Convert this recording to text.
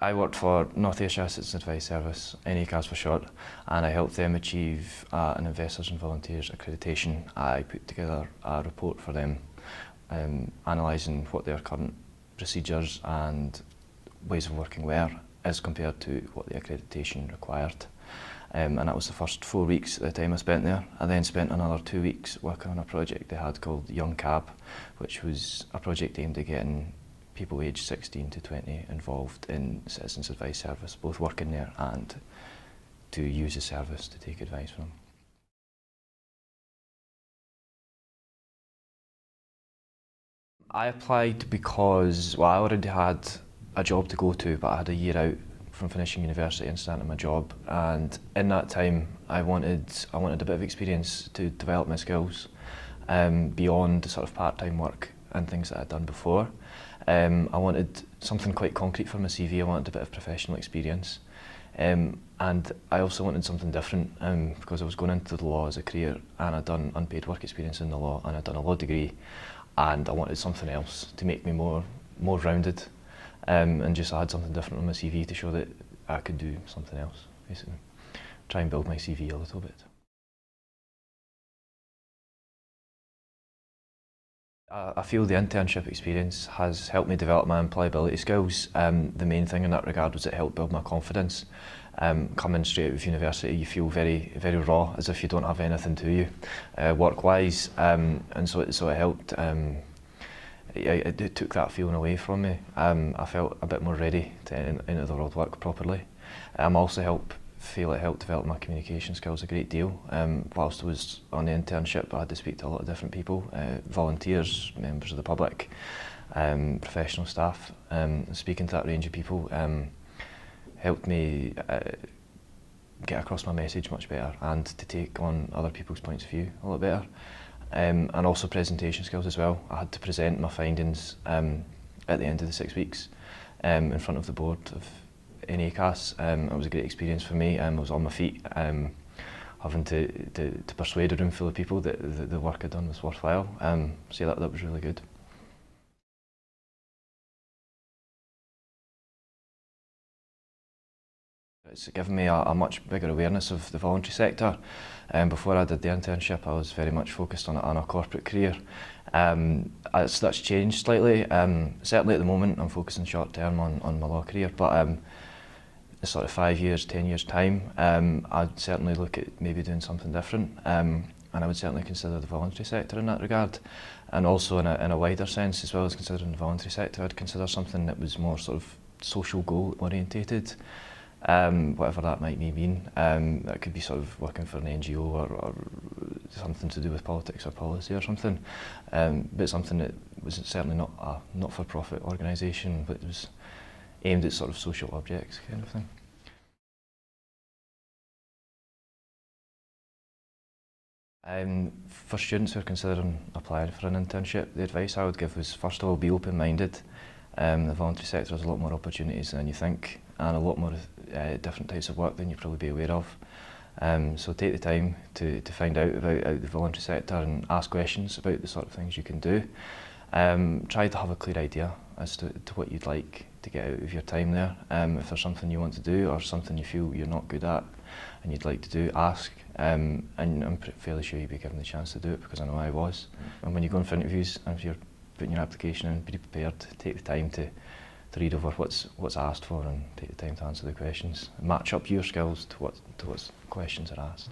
I worked for North Ayrshire Citizens Advice Service, NACAS for short, and I helped them achieve an Investors and Volunteers accreditation. I put together a report for them analysing what their current procedures and ways of working were as compared to what the accreditation required. And that was the first 4 weeks at the time I spent there. I then spent another 2 weeks working on a project they had called Young Cab, which was a project aimed at getting people aged 16 to 20 involved in Citizens Advice Service, both working there and to use the service to take advice from. I applied because, well, I already had a job to go to, but I had a year out from finishing university and starting my job, and in that time I wanted a bit of experience to develop my skills beyond the sort of part-time work and things that I'd done before. I wanted something quite concrete for my CV. I wanted a bit of professional experience, and I also wanted something different because I was going into the law as a career, and I'd done unpaid work experience in the law, and I'd done a law degree, and I wanted something else to make me more rounded, and just I had something different on my CV to show that I could do something else, basically. Try and build my CV a little bit. I feel the internship experience has helped me develop my employability skills. The main thing in that regard was it helped build my confidence. Coming straight out of university, you feel very raw, as if you don't have anything to you, work-wise, and so it helped. It took that feeling away from me. I felt a bit more ready to enter the world work properly. Also feel it helped develop my communication skills a great deal. Whilst I was on the internship, I had to speak to a lot of different people, volunteers, members of the public, professional staff. Speaking to that range of people helped me get across my message much better and to take on other people's points of view a lot better. And also presentation skills as well. I had to present my findings at the end of the 6 weeks in front of the board of NACAS. It was a great experience for me. I was on my feet, having to persuade a room full of people that the work I'd done was worthwhile. So yeah, that was really good. It's given me a much bigger awareness of the voluntary sector. Before I did the internship, I was very much focused on a corporate career. That's changed slightly. Certainly at the moment, I'm focusing short term on my law career, but sort of 5 years, 10 years time, I'd certainly look at maybe doing something different, and I would certainly consider the voluntary sector in that regard. And also in a wider sense, as well as considering the voluntary sector, I'd consider something that was more sort of social goal orientated, whatever that might mean. That could be sort of working for an NGO or something to do with politics or policy or something, but something that was certainly not a not-for-profit organisation, but it was aimed at sort of social objects kind of thing. For students who are considering applying for an internship, the advice I would give was, first of all, be open-minded. The voluntary sector has a lot more opportunities than you think, and a lot more different types of work than you'd probably be aware of. So take the time to find out about the voluntary sector and ask questions about the sort of things you can do. Try to have a clear idea as to what you'd like to get out of your time there. If there's something you want to do or something you feel you're not good at and you'd like to do, ask. And I'm fairly sure you'll be given the chance to do it, because I know I was. And when you go in for interviews, and if you're putting your application in, be prepared to take the time to read over what's asked for and take the time to answer the questions. Match up your skills to what questions are asked.